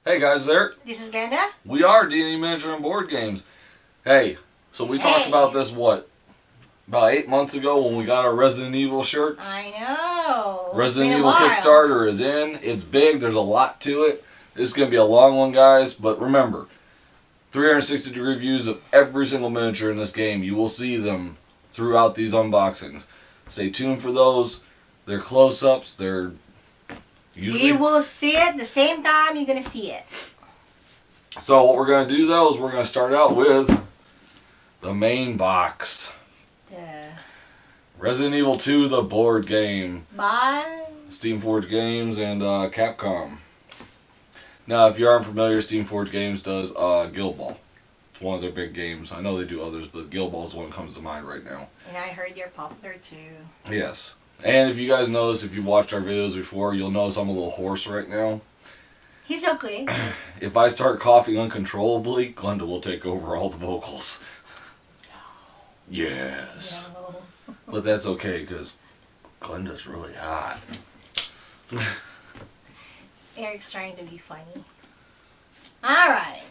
Hey guys there. This is Glenda. We are D&D Miniature and Board Games. Hey, so we talked about this, about 8 months ago when we got our Resident Evil shirts? I know. Resident Evil Kickstarter is in. It's big. There's a lot to it. This is going to be a long one, guys. But remember, 360-degree views of every single miniature in this game. You will see them throughout these unboxings. Stay tuned for those. They're close-ups. They're usually... We will see it the same time you're going to see it. So what we're going to do, though, is we're going to start out with the main box. Resident Evil 2, the board game. By Steamforged Games and Capcom. Now, if you aren't familiar, Steamforged Games does Guild Ball. It's one of their big games. I know they do others, but Guild Ball is the one that comes to mind right now. And I heard they're popular too. Yes. And if you guys notice, if you watched our videos before, you'll notice I'm a little hoarse right now. He's okay. If I start coughing uncontrollably, Glenda will take over all the vocals. Yes. No. But that's okay, because Glenda's really hot. Eric's trying to be funny. Alright.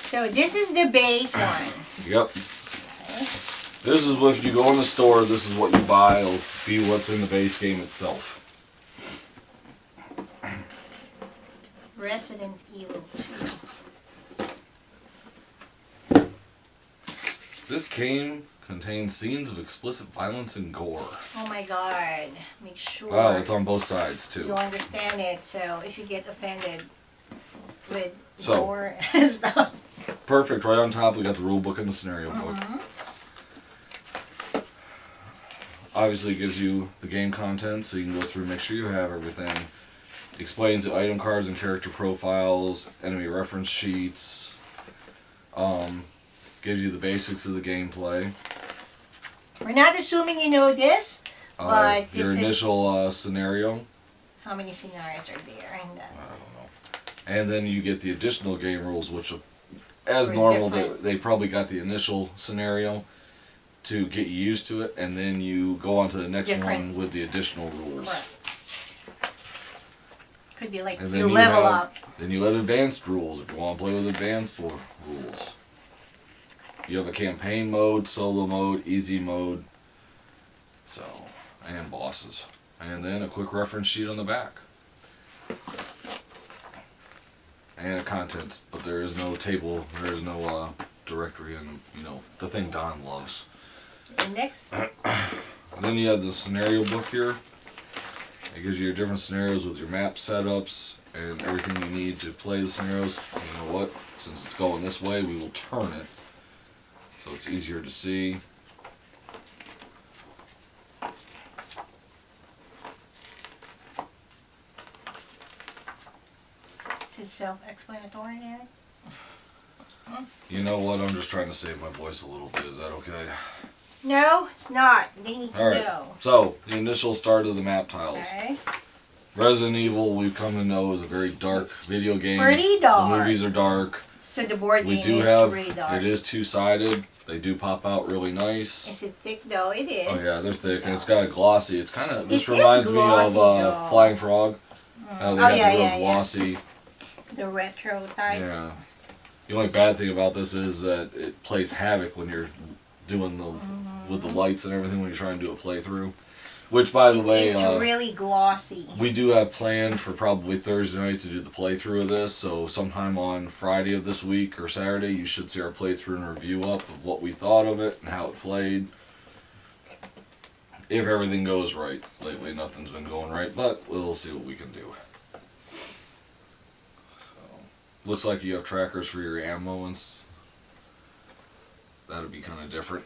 So this is the base one. Yep. Okay. This is what, if you go in the store, this is what you buy. It'll be what's in the base game itself. Resident Evil 2. This game contains scenes of explicit violence and gore. Oh my god. Make sure Wow, it's on both sides too. you understand it. So if you get offended with gore and stuff. Perfect. Right on top, we got the rule book and the scenario book. Obviously, it gives you the game content, so you can go through and make sure you have everything. Explains the item cards and character profiles, enemy reference sheets. Gives you the basics of the gameplay. We're not assuming you know this, but this your is initial scenario. how many scenarios are there? And, I don't know. And then you get the additional game rules, which, as Or normal, different. they probably got the initial scenario to get you used to it, and then you go on to the next Different. one with the additional rules. right. Could be like And you then level have, up. Then you have advanced rules if you want to play with advanced rules. You have a campaign mode, solo mode, easy mode, so, and bosses. And then a quick reference sheet on the back. And a contents, but there is no table, there is no directory, and the thing Don loves. Index. And then you have the scenario book here. It gives you your different scenarios with your map setups and everything you need to play the scenarios. You know what? Since it's going this way, we will turn it so it's easier to see. Is it self-explanatory there? You know what? I'm just trying to save my voice a little bit. Is that okay? No, it's not. They need to Alright. know. So, the initial start of the map tiles. Okay. Resident Evil, we've come to know, is a very dark video game. Pretty dark. The movies are dark. So the board We game do is have, really dark. it is two-sided. They do pop out really nice. Is it thick though? It is. Oh yeah, they're thick, and it's So- got a glossy. It's kind of, this It is reminds me glossy, of though. Flying Frog. How they Oh, have yeah, the real yeah, yeah. glossy. The retro type. Yeah. The only bad thing about this is that it plays havoc when you're doing the with the lights and everything when you're trying to do a playthrough. Which, by the way, It's really glossy. we do have planned for probably Thursday night to do the playthrough of this. So sometime on Friday of this week or Saturday, you should see our playthrough and review up of what we thought of it and how it played. If everything goes right. Lately, nothing's been going right, but we'll see what we can do. Looks like you have trackers for your ammo and that'd be kind of different.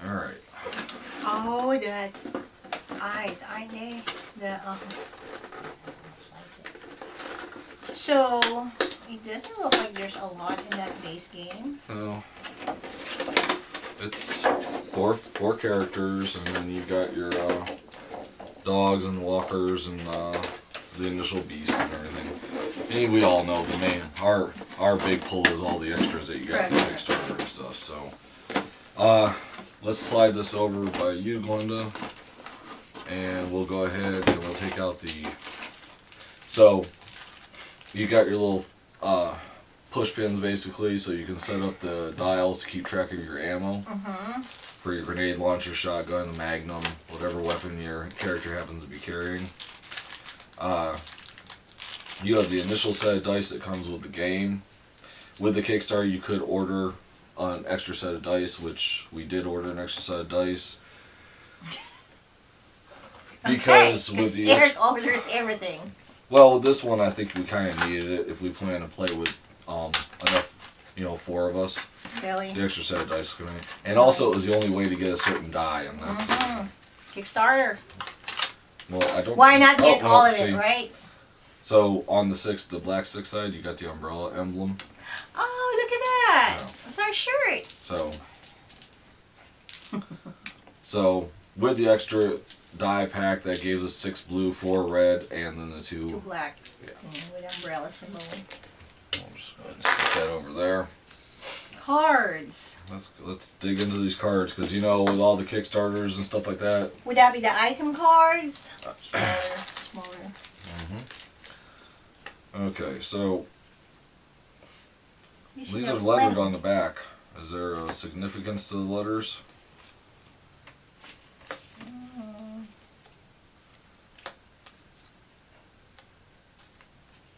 Alright. Oh, that's eyes, aren't they? So, it doesn't look like there's a lot in that base game. No. It's four characters, and then you got your dogs and walkers and the initial beast and everything. And we all know the main, our our big pull is all the extras that you got in Correct. Kickstarter and stuff. So, let's slide this over by you, Glenda, and we'll go ahead and we'll take out the. So, you got your little push pins basically, so you can set up the dials to keep track of your ammo for your grenade launcher, shotgun, magnum, whatever weapon your character happens to be carrying. You have the initial set of dice that comes with the game. With the Kickstarter, you could order an extra set of dice, which we did order an extra set of dice. Because with the Eric orders everything. well, with this one, I think we kind of needed it if we plan to play with enough, 4 of us. Really? The extra set of dice coming in, and also it was the only way to get a certain die, and that's. Kickstarter. Well, I don't. Why not get all of see. it, right? So on the black 6 side, you got the umbrella emblem. Oh, look at that! Yeah. That's our shirt. So with the extra die pack, that gave us 6 blue, 4 red, and then the 2. 2 black. Yeah. With umbrella symbol. I'll just go ahead and stick that over there. Cards. Let's dig into these cards, because with all the Kickstarters and stuff like that. Would that be the item cards? Smaller. Okay, so You should these have are lettered plenty. on the back. Is there a significance to the letters?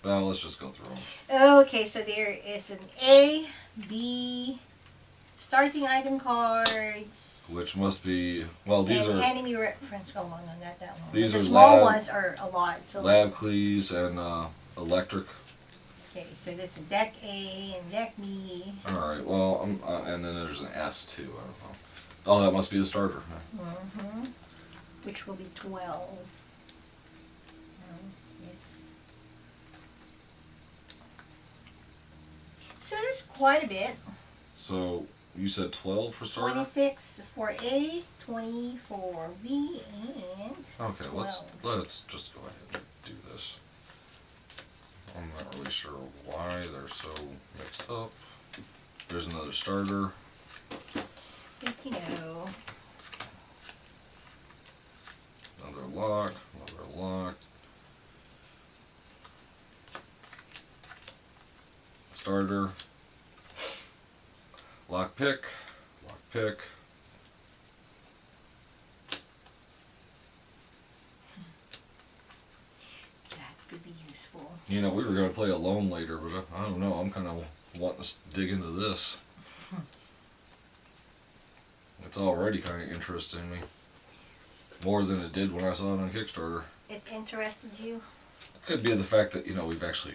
Well, let's just go through them. Okay, so there is an A, B, starting item cards. Which must be, well, these and are enemy reference. Oh, no, not that one. These the are small lab- ones are a lot. So lab clees and electric. okay, so that's a deck A and deck B. Alright, well, and then there's an S too. I don't know. Oh, that must be the starter. Which will be 12. Yes. So that's quite a bit. So, you said 12 for starter? 26 for A, 20 for B, and Okay, 12. let's just go ahead and do this. I'm not really sure why they're so mixed up. There's another starter. Another lock, another lock. Starter. Lock pick, lock pick. that could be useful. We were going to play alone later, but I don't know. I'm kind of wanting to dig into this. It's already kind of interesting me. More than it did when I saw it on Kickstarter. It interested you? It could be the fact that, we've actually,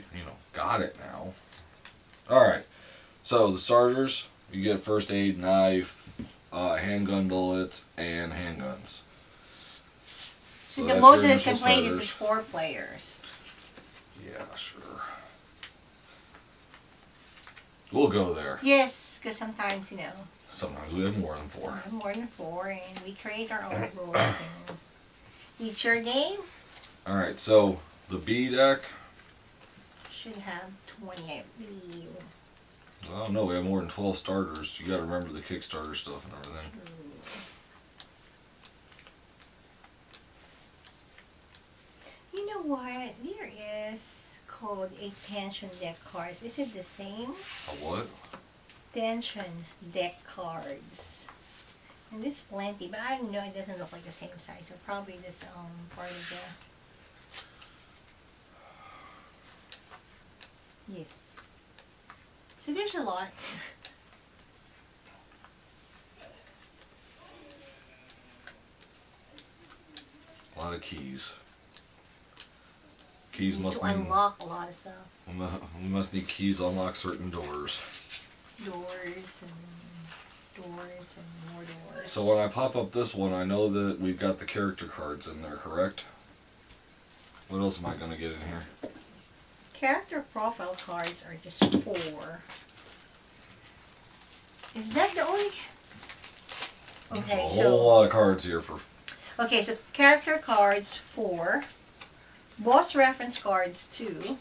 got it now. Alright. So, the starters, you get first aid, knife, handgun bullets, and handguns. So the that's most your that can initial play this is starters. 4 players. Yeah, sure. We'll go there. Yes, because sometimes, Sometimes we have more than 4. we have more than 4 and we create our own rules and each your game Alright, so the B deck, should have 20, I believe. I don't know, we have more than 12 starters. You gotta remember the Kickstarter stuff and everything. You know what? There is called a tension deck cards. Is it the same? A what? Tension deck cards. And there's plenty, but I don't know, it doesn't look like the same size. So probably that's part of the... Yes. So there's a lot. A lot of keys. Keys You need must to mean unlock a lot of stuff. we must need keys to unlock certain doors. Doors and more doors. So when I pop up this one, I know that we've got the character cards in there, correct? What else am I gonna get in here? Character profile cards are just 4. Is that the only? Okay, There's a whole lot of cards here for. Okay, so character cards 4, boss reference cards 2,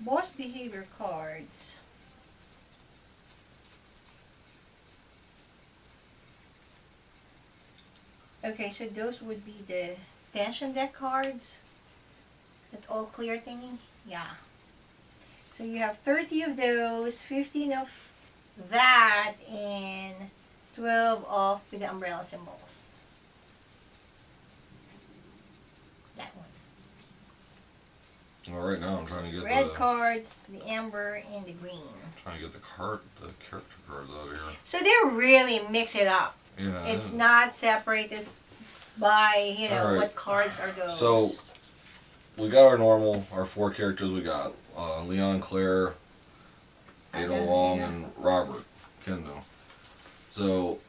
boss behavior cards. Okay, so those would be the tension deck cards. That all clear thingy? Yeah. So you have 30 of those, 15 of that, and 12 of with the umbrella symbols. That one. Well, right now I'm trying to get Red the cards, the amber, and the green. trying to get the character cards out of here. So they really mix it up. Yeah. It's not separated by, you know, All right. what cards are those. So we got our normal, our 4 characters. We got Leon, Claire, Ada Wong, and Robert Kendo. So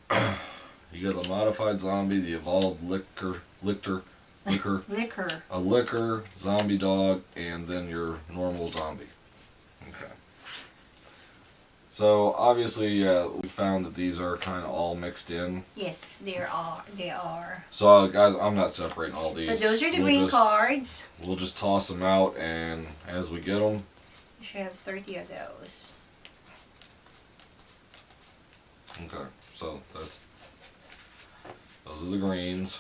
you got the modified zombie, the evolved liquor, a liquor, zombie dog, and then your normal zombie. Okay. So obviously, we found that these are kind of all mixed in. Yes, they are. So guys, I'm not separating all these. So those are the green cards. We'll just toss them out, and as we get them, You should have 30 of those. okay. So those are the greens.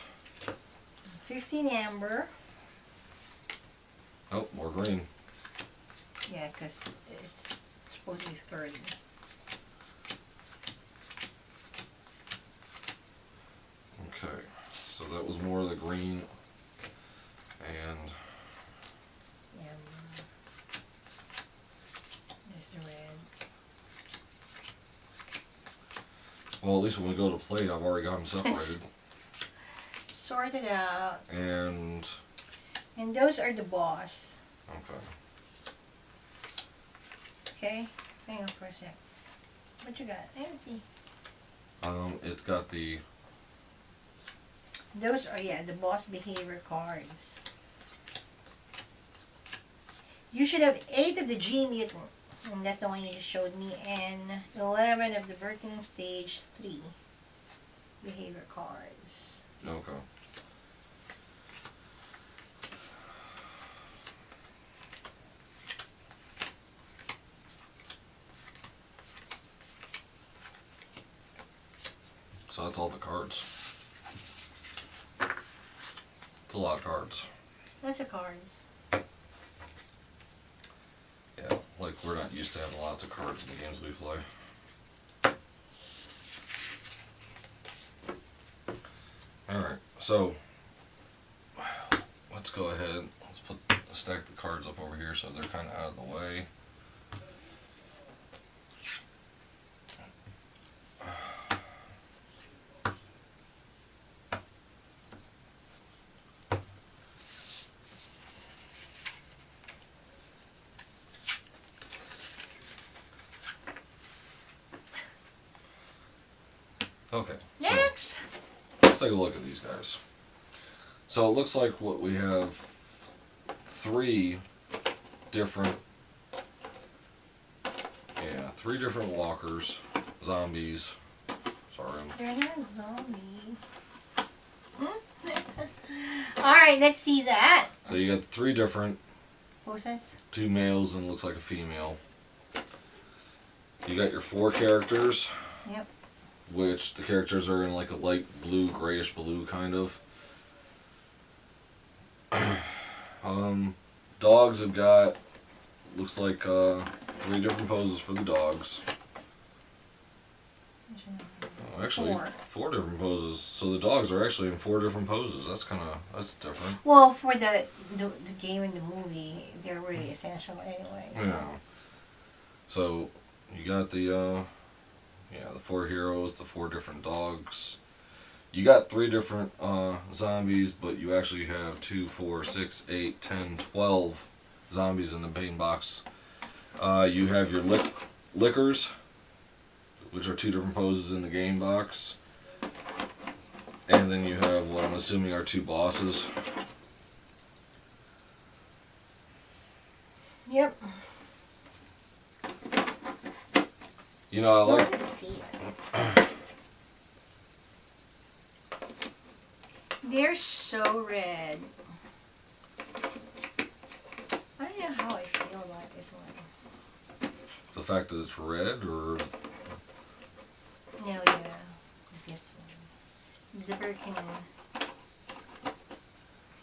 15 amber. Oh, more green. Yeah, because it's supposed to be 30. Okay, so that was more of the green, and Amber. There's the red. well, at least when we go to play, I've already got them separated. Sort it out. And And those are the boss. okay, Okay? Hang on for a sec. What you got? I don't see. it's got the Those are, yeah, the boss behavior cards. You should have 8 of the G mutant. And that's the one you just showed me. And 11 of the Birkin Stage 3 behavior cards. okay. So that's all the cards. It's a lot of cards. Lots of cards. Yeah, like we're not used to having lots of cards in the games we play. Alright, so let's go ahead. Let's stack the cards up over here so they're kind of out of the way. Okay. Next! Let's take a look at these guys. So it looks like what we have 3 different walkers, zombies. Sorry. They're not zombies. Alright, let's see that. So you got 3 different, What's this? 2 males and looks like a female. You got your 4 characters. Yep. Which the characters are in like a light blue, grayish blue kind of. Dogs have got, looks like 3 different poses for the dogs. Oh, actually, 4 different poses. So the dogs are actually in 4 different poses. That's different. Well, for the game and the movie, they're really essential anyway. So. Yeah. So you got the 4 heroes, the 4 different dogs. You got 3 different zombies, but you actually have 2, 4, 6, 8, 10, 12 zombies in the main box. You have your liquors, which are 2 different poses in the game box. And then you have what I'm assuming are 2 bosses. Yep. You know, I like... Let's see it. They're so red. I don't know how I feel about this one. The fact that it's red, or No, yeah, this one. The Birkin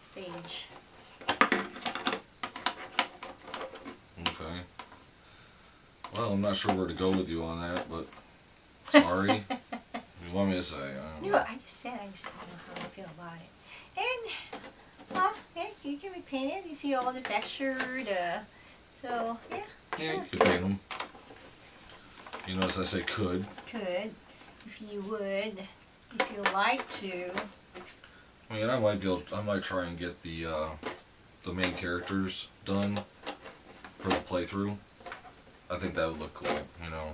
stage. okay. Well, I'm not sure where to go with you on that, but sorry. You want me to say? No, I just said I just don't know how I feel about it. And, well, yeah, you can repaint it. You see all the texture, so, yeah. Yeah, you could paint them. You notice I say could. Could, if you would, if you like to. I mean, I might try and get the main characters done for the playthrough. I think that would look cool, you know.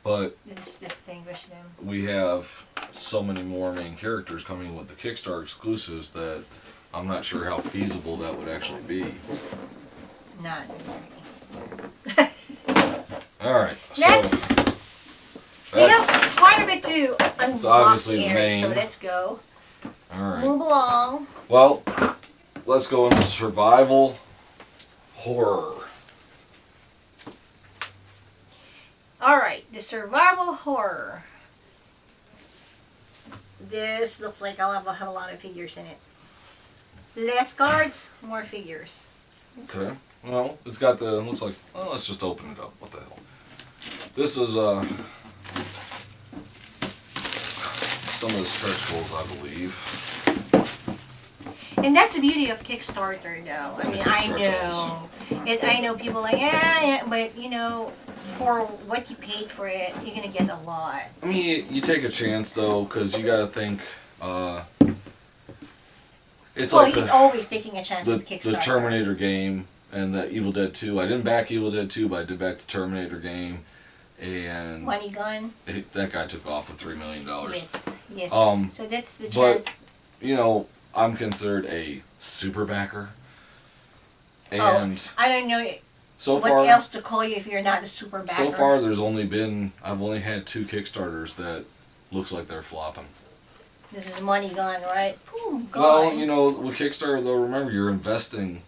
But Distinguish them. we have so many more main characters coming with the Kickstarter exclusives that I'm not sure how feasible that would actually be. Not very. Alright, Next! so We have quite a bit to unbox obviously the here, main. so let's go. alright. Move along. Well, let's go into survival horror. Alright, the survival horror. This looks like I'll have a lot of figures in it. Less cards, more figures. Okay. Well, it's got the, looks like, well, let's just open it up. What the hell? This is some of the stretch goals, I believe. And that's the beauty of Kickstarter, though. I mean, It's the I stretch know. I know people like, yeah, but you know, for what you paid for it, you're gonna get a lot. I mean, you take a chance though, because you got to think. It's Well, like it's always taking a chance with the Kickstarter. Terminator game and the Evil Dead 2. I didn't back Evil Dead 2, but I did back the Terminator game, and Money gun. that guy took off with $3 million. Yes, yes. So that's the but chance. you know, I'm considered a super backer, and I don't know so what far, else to call you if you're not a super backer. so far, I've only had 2 Kickstarters that looks like they're flopping. This is a money gun, right? Boom, gone. Well, you know, with Kickstarter though, remember you're investing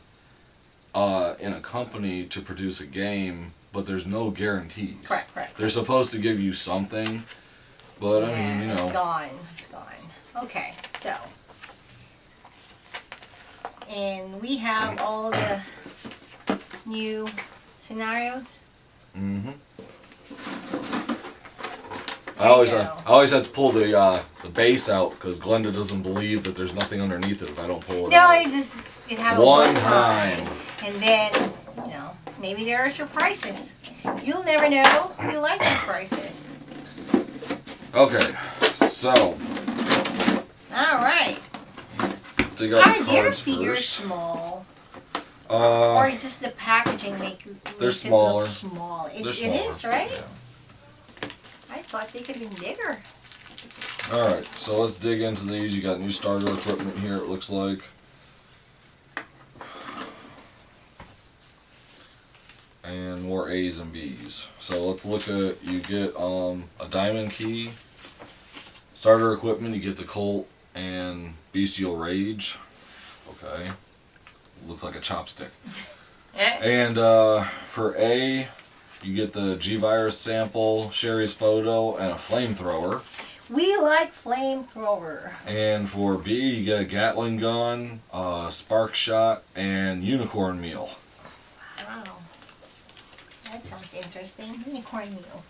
in a company to produce a game, but there's no guarantees. Correct. They're supposed to give you something, but I mean, you know. It's gone. It's gone. Okay, so. And we have all the new scenarios. Mm-hmm. I always have to pull the base out because Glenda doesn't believe that there's nothing underneath it if I don't pull it No, out. it have One a time. and then maybe there are surprises. You'll never know. You like surprises. Okay, so All right. dig out the Are their cards figures first. small, or Uh, just the packaging makes they're it smaller. look small? It they're smaller. is, right? Yeah. I thought they could be bigger. Alright, so let's dig into these. You got new starter equipment here, it looks like. And more A's and B's. So let's look at, you get a diamond key. Starter equipment, you get the Colt and Bestial Rage. Okay. Looks like a chopstick. And for A, you get the G-Virus sample, Sherry's photo, and a flamethrower. We like flamethrower. And for B, you get a Gatling gun, spark shot, and unicorn meal. Wow. That sounds interesting. Unicorn meal.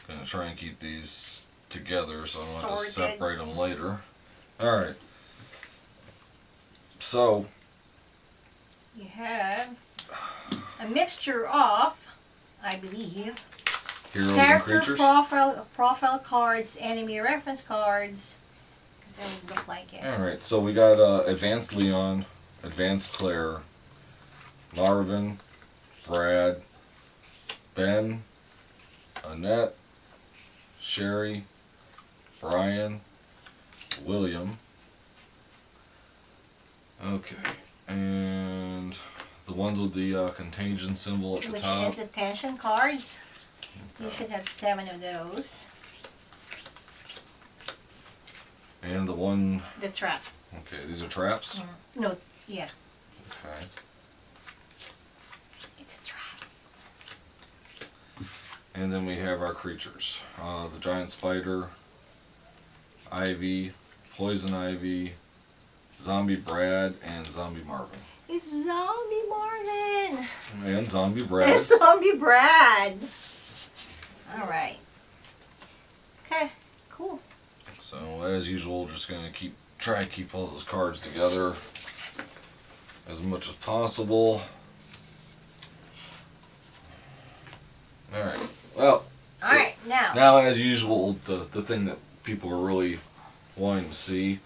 Gonna try and keep these together so I don't have to Sorted. separate them later. Alright. So, You have a mixture of, I believe, heroes and character creatures. profile cards, enemy reference cards. Because that would look like it. Alright, so we got Advanced Leon, Advanced Claire, Marvin, Brad, Ben, Annette, Sherry, Brian, William. Okay, and the ones with the contagion symbol at the Which top. is the tension cards. You should have 7 of those. And the one... The trap. Okay, these are traps? No, yeah. Okay. It's a trap. And then we have our creatures. The giant spider, Ivy, poison ivy, zombie Brad, and zombie Marvin. It's Zombie Marvin. And zombie Brad. It's Zombie Brad. All right. Okay, cool. So as usual, just gonna try and keep all those cards together as much as possible. All right. Well. All right, now. Now, as usual, the thing that people are really wanting to see.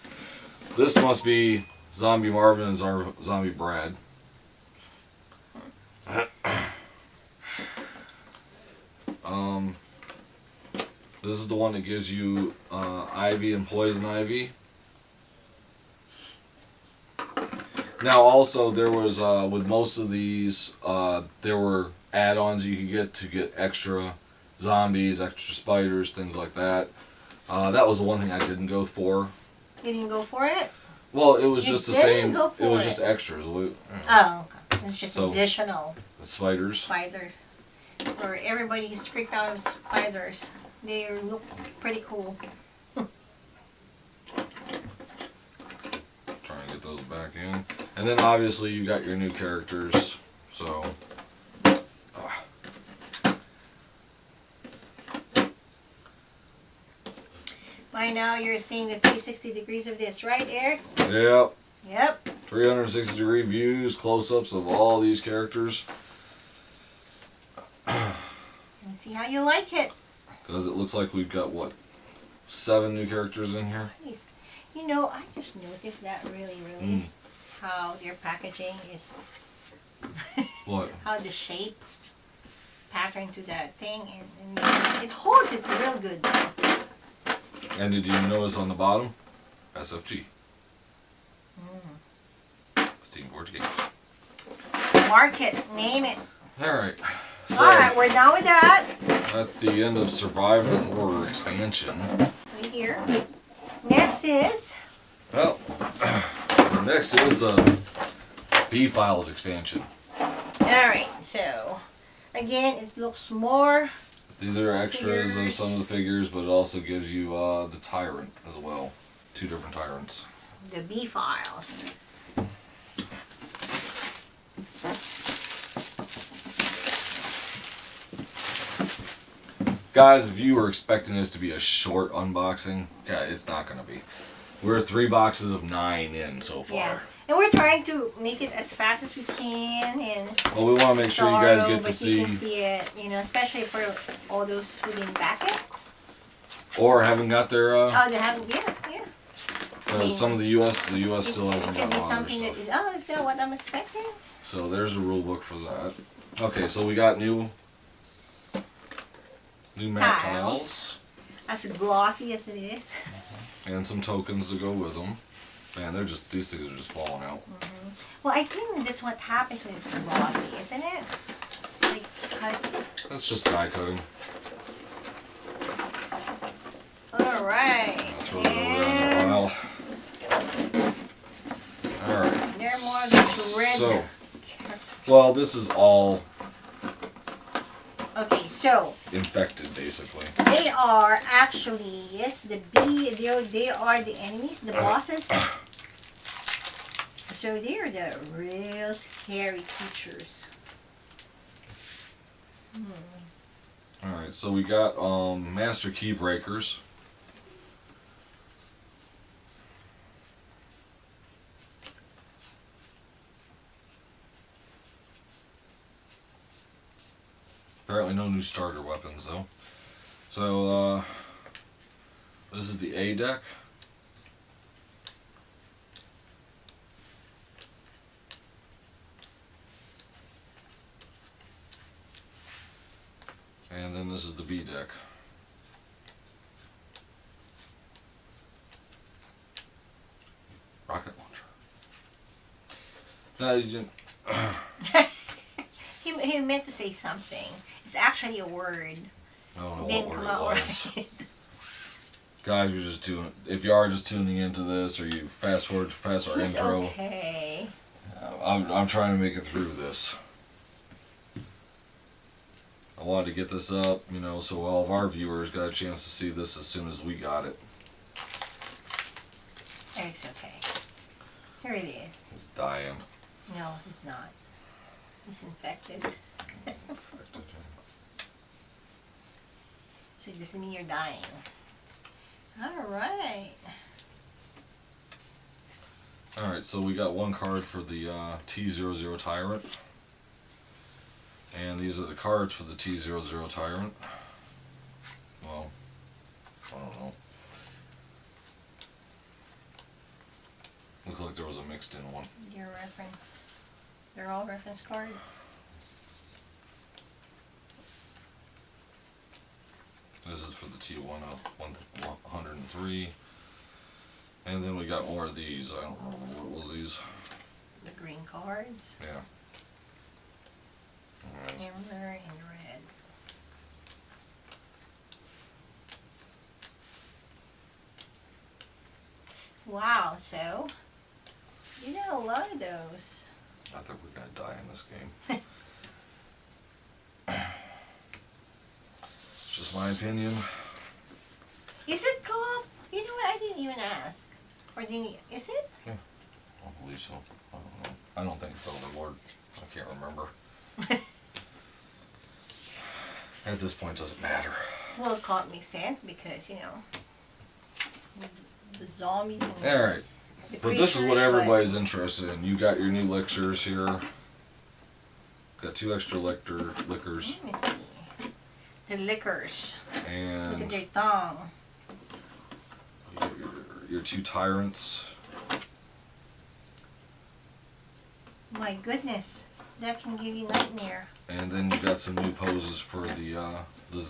This must be Zombie Marvin and Zombie Brad. This is the one that gives you Ivy and Poison Ivy. Now, also, there was, with most of these, there were add-ons you could get extra zombies, extra spiders, things like that. That was the one thing I didn't go for. You didn't go for it? Well, it was just the same. Go for it was just extras. Oh, it's just additional. The spiders. Spiders. Or everybody's freaked out of spiders. They look pretty cool. Trying to get those back in. And then obviously you got your new characters. So. By now you're seeing the 360 degrees of this, right, Eric? Yep. Yep. 360-degree views, close-ups of all these characters. And see how you like it. Because it looks like we've got, what, 7 new characters in here? Nice. You know, I just noticed that really, how their packaging is... What? How the shape pattern to that thing, and it holds it real good. And did you notice on the bottom? SFG. Steam Forge Games. Mark it. Name it. Alright. So, Alright, we're done with that. that's the end of Survival Horror Expansion. Right here. Next is... Well, next is the B-Files expansion. Alright, so... Again, it looks more... These are extras of some of the figures, but it also gives you the Tyrant as well. 2 different Tyrants. The B-Files. Guys, if you were expecting this to be a short unboxing, okay, it's not going to be. We're 3 boxes of 9 in so far. Yeah. And we're trying to make it as fast as we can, and well, we want to make sure you guys get to see. You can see it, you know, especially for all those who didn't back it. Or haven't got their. Oh, they haven't. Yeah. I mean, some of the U.S. still hasn't got a lot of It can be their something that stuff. is that what I'm expecting? So there's a rule book for that. Okay, so we got new map tiles. As glossy as it is. And some tokens to go with them. Man, these things are just falling out. Well, I think that's what happens when it's glossy, isn't it? Like cuts. That's just die cutting. All right. That's really around the pile. All right. There are more of these red So, characters. well, this is all Okay, so infected, basically. they are actually they are the enemies, the bosses. So they are the real scary creatures. All right, so we got Master Key Breakers. Apparently no new starter weapons, though. So, this is the A deck. And then this is the B deck. Rocket launcher. No, you didn't. He meant to say something. It's actually a word. I don't know Didn't what come word out it was. right. Guys, if you are just tuning into this, or you fast forward past our He's intro, okay. I'm trying to make it through this. I wanted to get this up, so all of our viewers got a chance to see this as soon as we got it. Eric's okay. Here it is. He's dying. No, he's not. He's infected. So it doesn't mean you're dying. Alright. Alright, so we got one card for the T00 Tyrant. And these are the cards for the T00 Tyrant. Well, I don't know. Looks like there was a mixed in one. Your reference. They're all reference cards. This is for the T103. And then we got more of these. I don't remember what was these. The green cards. Yeah. Alright. Amber and red. Wow, so you got a lot of those. I think we're gonna die in this game. It's just my opinion. Is it co-op? You know what? I didn't even ask. Or didn't you? Is it? Yeah, I believe so. I don't know. I don't think it's Overlord. I can't remember. At this point, it doesn't matter. Well, co-op makes sense because, the zombies and Alright. the But this is what creatures, everybody's interested in. You got your new lickers here. Got 2 extra lickers. Let me see. The liquors. Look at And their tongue. your 2 tyrants. My goodness. That can give you nightmare. And then you got some new poses for the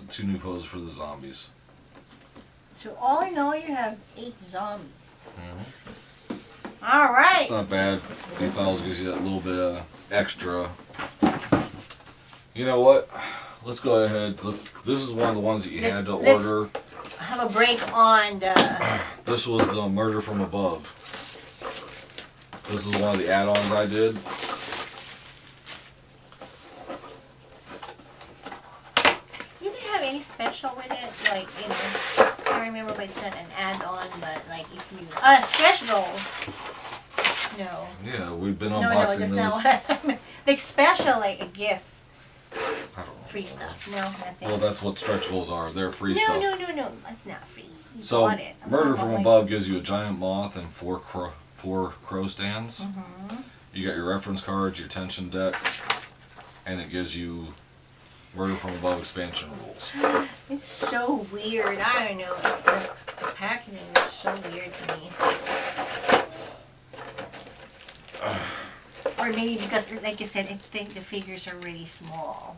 2 new poses for the zombies. So all in all, you have 8 zombies. Mm-hmm. All right. It's not bad. D-Files gives you that little bit of extra. You know what? Let's go ahead. This is one of the ones that you had to order. Have a break on the... This was the Murder from Above. This is one of the add-ons I did. Do they have any special with it? Like, I remember when it said an add-on, but like if you... specials! No. Yeah, we've been No, unboxing that's those. not what I meant. Like special, like a gift. I don't know. Free stuff. No, nothing. Well, that's what stretch goals are. They're free no, stuff. No, that's not free. You So, bought it. Murder from Above gives you a giant moth and four crow stands. Mm-hmm. You got your reference cards, your tension deck, and it gives you Murder from Above expansion rules. It's so weird. I don't know. It's the packaging is so weird to me. Or maybe because, like you said, I think the figures are really small.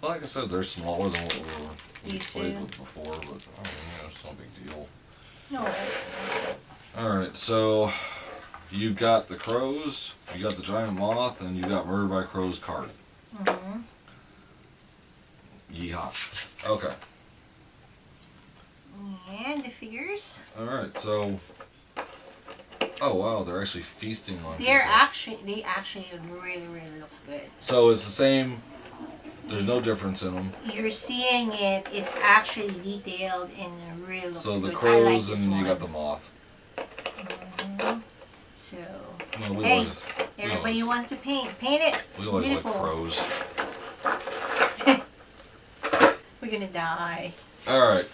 Well, like I said, they're smaller than what we Used played to. with before, but it's no big deal. No. Alright, so you got the crows, you got the giant moth, and you got Murder by Crows card. Mm-hmm. Yeehaw. Okay. And the figures. Alright, so... Oh wow, they're actually feasting on They people. actually really, really looks good. So it's the same, there's no difference in them. You're seeing it, it's actually detailed and it really looks good. So the I like crows this and you one. got the moth. Mhm. So, Well, we hey, always, everybody wants to paint. Paint it. we always Beautiful. like crows. We're gonna die. Alright,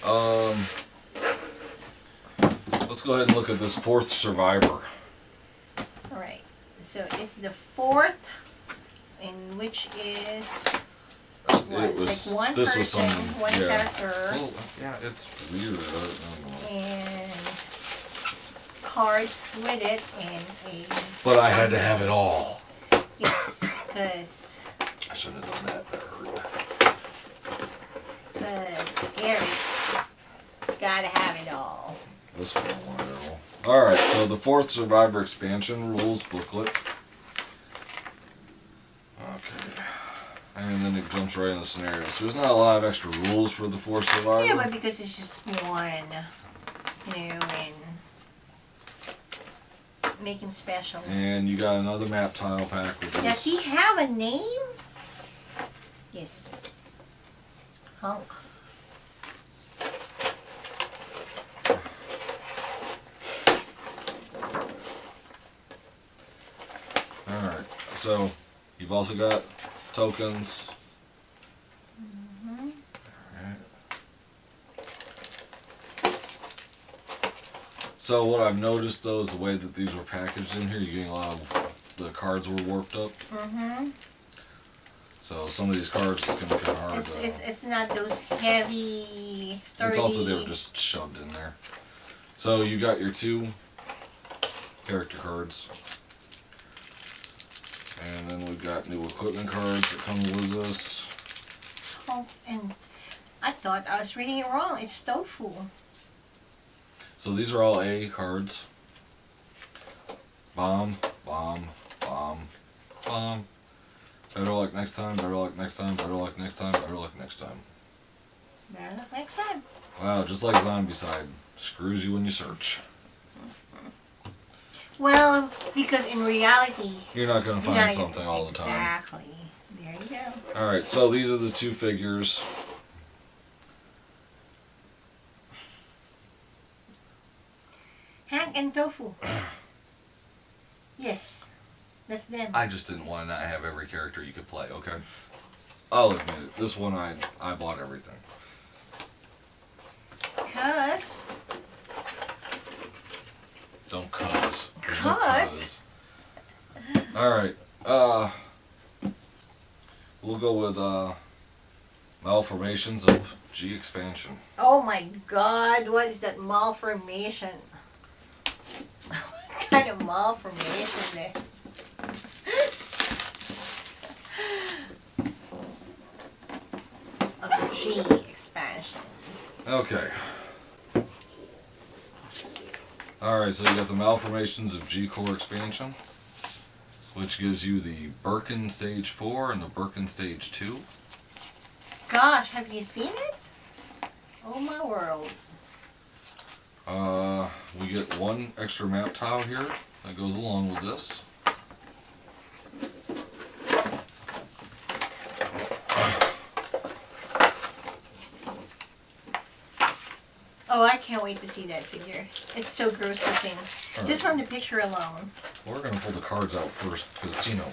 let's go ahead and look at this 4th survivor. Alright, so it's the 4th, in which is what? It's like one this person, was something, one yeah. character, Well, yeah, it's weird. I don't know. and cards with it, and a... But I had to have it all. Yes, because I should have done that. That hurt. Gary gotta have it all. This one I wanted it all. Alright, so the 4th Survivor Expansion Rules booklet. Okay. And And then it jumps right in the scenario. So there's not a lot of extra rules for the Force Survivor. Yeah, but because it's just one, you know, and make him special. And you got another map tile pack with this. Does he have a name? Yes. Hunk. Alright, so you've also got tokens. Mm-hmm. Alright. So what I've noticed though is the way that these were packaged in here, you're getting a lot of the cards were warped up. Mm-hmm. So some of these cards is gonna be kinda hard It's not those heavy, sturdy. It's also they were just shoved in there. So you got your 2 character cards. And then we've got new equipment cards that come with us. Oh, and I thought I was reading it wrong. It's tofu. So these are all A cards. Bomb, bomb, bomb, bomb. Better luck next time, better luck next time, better luck next time, better luck next time. Better luck next time. Wow, just like Zombicide. Screws you when you search. Well, because in reality... You're not going to find something all the time. Exactly. There you go. Alright, so these are the 2 figures. Hank and Tofu. Yes. That's them. I just didn't want to not have every character you could play, okay? I'll admit it. This one I bought everything. Because... Don't cuss. Cuz? Alright, we'll go with malformations of G expansion. Oh my god, what is that malformation? What kind of malformation there? Of G expansion. Okay. Alright, so you got the malformations of G core expansion, which gives you the Birkin Stage 4 and the Birkin Stage 2. Gosh, have you seen it? Oh my world. We get 1 extra map tile here that goes along with this. Oh, I can't wait to see that figure. It's so gross looking. Right. Just from the picture alone. We're going to pull the cards out first because, you know,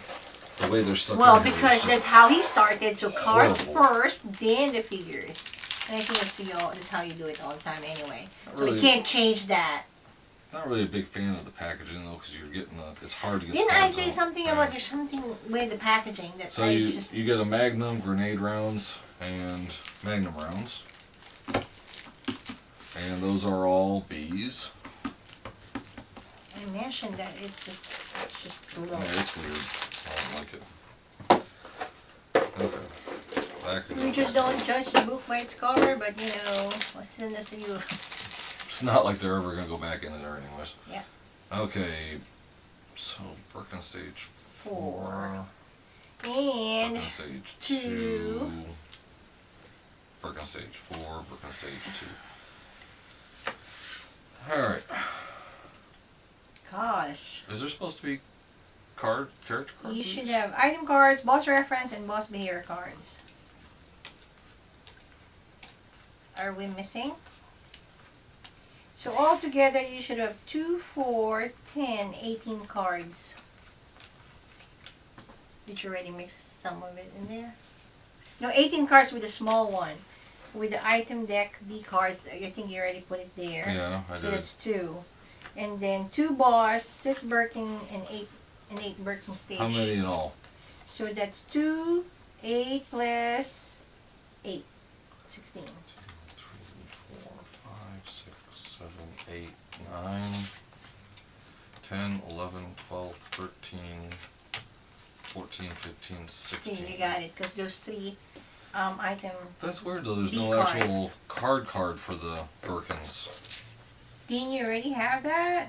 the way they're stuck Well, in here is because just that's how he started. So cards horrible. first, then the figures. And I think that's how you do it all the time anyway. Not So we really. can't change that. Not really a big fan of the packaging though, because you're getting it's hard to get. Didn't the I cards say out. something Yeah. about there's something with the packaging that So I you just... you get a Magnum grenade rounds and Magnum rounds, and those are all Bs. I mentioned that it's just Yeah, gross. it's weird. I don't like it. Okay. Back We again. just don't judge the book by its cover, but you know, as soon as you... It's not like they're ever gonna go back into there anyways. Yeah. Okay. So Birkin Stage 4. And Birkin Stage 2. 2. Birkin Stage 4. Birkin Stage 2. Alright. gosh. Is there supposed to be character cards? You should have item cards, boss reference, and boss behavior cards. Are we missing? So altogether you should have 2, 4, 10, 18 cards. Did you already mix some of it in there? No, 18 cards with a small one. With the item deck B cards, I think you already put it there. Yeah, I So did. that's 2. And then 2 boss, 6 Birkin, and 8 Birkin stage. How many in all? So that's 2, 8 plus 8. 16. 2, 3, 4, 5, 6, 7, 8, 9, 10, 11, 12, 13, 14, 15, 16. 16, you got it. Because those 3 item... That's weird though, there's B no cards. actual card for the Birkins. Didn't you already have that?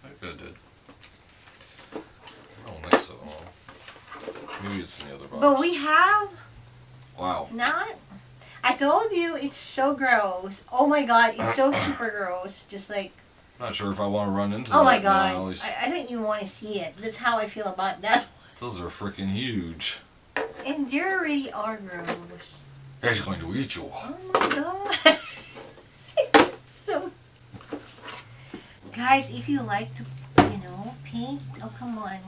I think I did. I don't think so. Maybe it's in the other box. But we have Wow. not. I told you it's so gross. Oh my god, it's so super gross. Just like. Not sure if I want to run into Oh that my now, god, I don't even want to see it. That's how I feel about that. Those are freaking huge. And they really are gross. He's going to eat you. Oh my god. It's so. Guys, if you like to, paint, oh come on.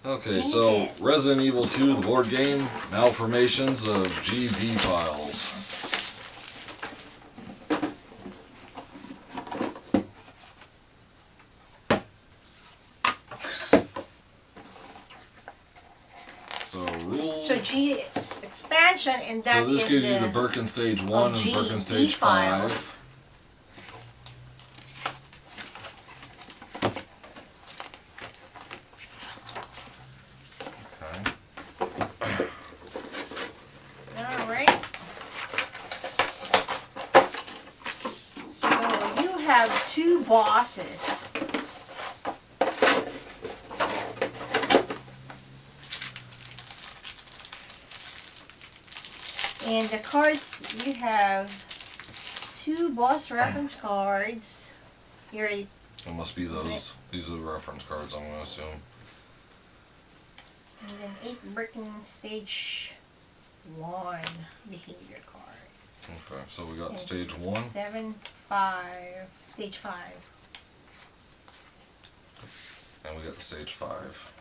Okay, Paint so it. Resident Evil 2, the board game, malformations of GB files. So G expansion, and that So this is gives you the Birkin Stage 1 and Birkin Stage 5. Okay. Alright. So you have 2 bosses. And the cards, you have 2 boss reference cards. You already. It must be those. These are the reference cards, I'm going to assume. And then 8 Birkin Stage 1 behavior cards. Okay, so we got And Stage 1. 7, 5, Stage 5. And we got the Stage 5.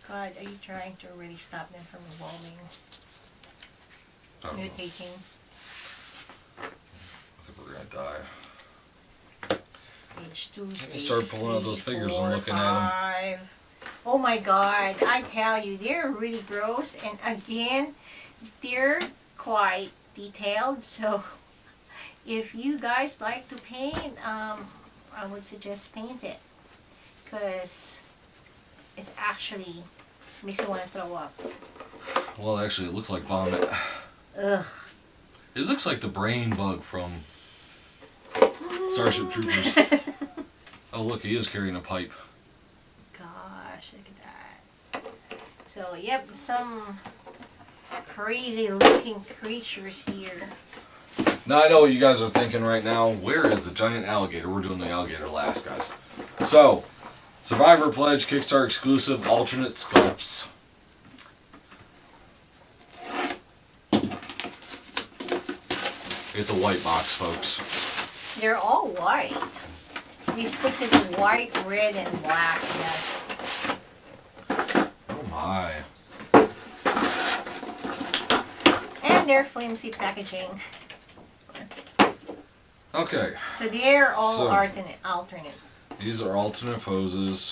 God, are you trying to really stop them from evolving? I don't know. Mutating? I think we're going to die. Stage 2, stage You start pulling out those 3, figures 4, and looking 5. at them. Oh my god, I tell you, they're really gross. And again, they're quite detailed. So if you guys like to paint, I would suggest paint it. Because it's actually makes you want to throw up. Well, actually, it looks like vomit. Ugh. It looks like the brain bug from Starship Troopers. Oh, look, he is carrying a pipe. Gosh, look at that. So, yep, some crazy looking creatures here. Now, I know what you guys are thinking right now. Where is the giant alligator? We're doing the alligator last, guys. So, Survivor Pledge, Kickstarter exclusive, alternate sculpts. It's a white box, folks. They're all white. They stick to the white, red, and black. Yes. Oh my. And they're flimsy packaging. Okay. So they're all So- alternate. These are alternate poses.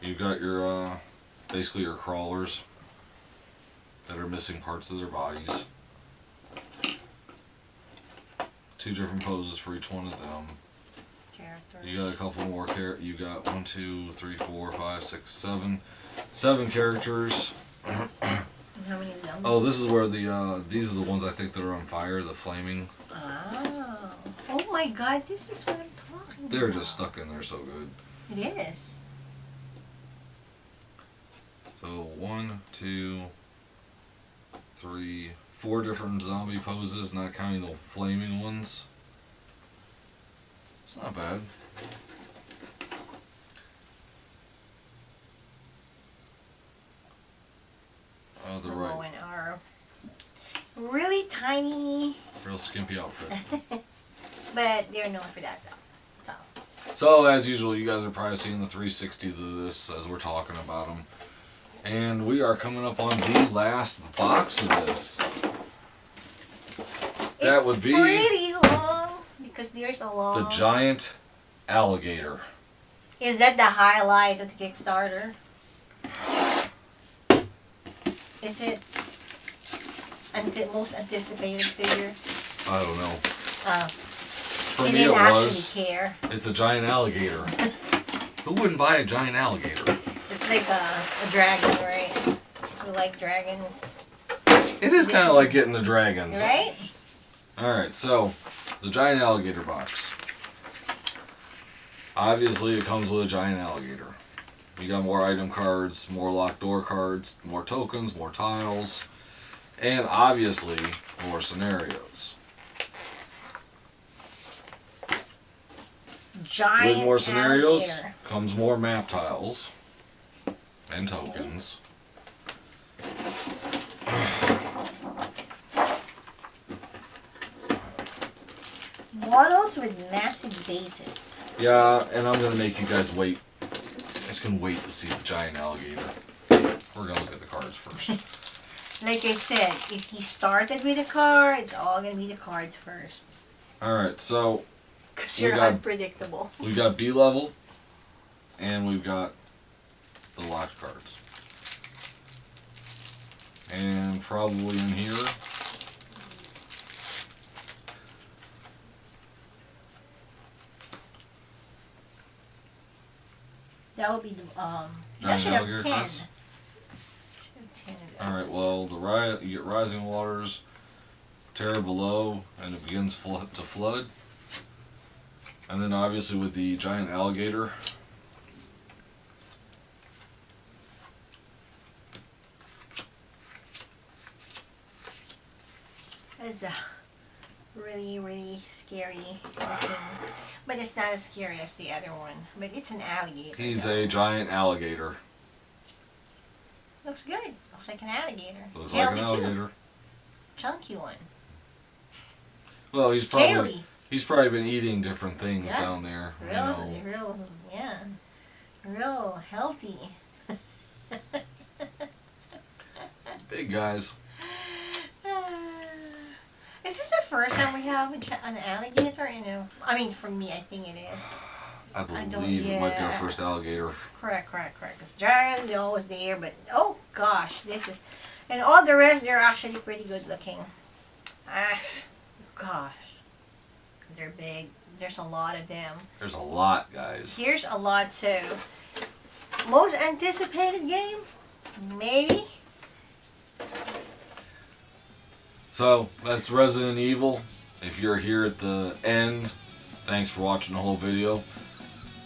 You've got your, basically your crawlers that are missing parts of their bodies. 2 different poses for each one of them. Characters. You got a couple more you got 1, 2, 3, 4, 5, 6, 7. 7 characters. And how many zombies? Oh, this is where the, these are the ones I think that are on fire, the flaming. Oh. Oh my god, this is what I'm talking about. They're just stuck in there so good. It is. So 1, 2, 3, 4 different zombie poses, not counting the flaming ones. It's not bad. Oh, the The right. bow and arrow. Really tiny, Real skimpy outfit. but they're known for that though. So. So, as usual, you guys are probably seeing the 360s of this as we're talking about them. And we are coming up on the last box of this. That It's would be pretty long because there's a long. the giant alligator. Is that the highlight of the Kickstarter? Is it most anticipated figure? I don't know. For You me, it didn't actually was. care. It's a giant alligator. Who wouldn't buy a giant alligator? It's like a dragon, right? You like dragons, It is kind of like getting the dragons. right? Alright, so the giant alligator box. Obviously, it comes with a giant alligator. You got more item cards, more locked door cards, more tokens, more tiles, and obviously more scenarios. Giant With more scenarios alligator. comes more map tiles and tokens. Models with massive bases. Yeah, and I'm gonna make you guys wait. Just gonna wait to see the giant alligator. We're gonna look at the cards first. Like I said, if he started with a card, it's all gonna be the cards first. Alright, so Because We you're got- unpredictable. we've got B level and we've got the locked cards. And probably in here. That would be the that Giant should have alligator 10. cards? Should have 10 of those. Alright, well, you get Rising Waters, Terror Below, and it begins to flood. And then obviously with the giant alligator. It's really, really scary looking. But it's not as scary as the other one. But it's an alligator. He's though. a giant alligator. Looks good. Looks like an alligator. Looks like an Healthy too. alligator. Chunky one. Well, Scaly. he's probably been eating different things Yeah. down there. you Real, know. yeah. Real healthy. Big guys. Is this the first time we have an alligator? I mean, for me, I think it is. I don't- believe it might be our yeah. first alligator. Correct. Because giants, they're always there, but oh gosh, this is, and all the rest, they're actually pretty good looking. Gosh, they're big. There's a lot of them. There's a lot, guys. Here's a lot. So, most anticipated game, maybe. So, that's Resident Evil. If you're here at the end, thanks for watching the whole video.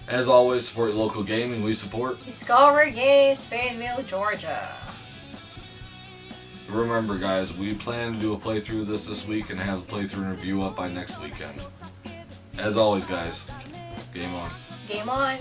As always, support your local gaming. We support. Discover Games, Fayetteville, Georgia. Remember, guys, we plan to do a playthrough of this week and have the playthrough and review up by next weekend. As always, guys, game on. Game on.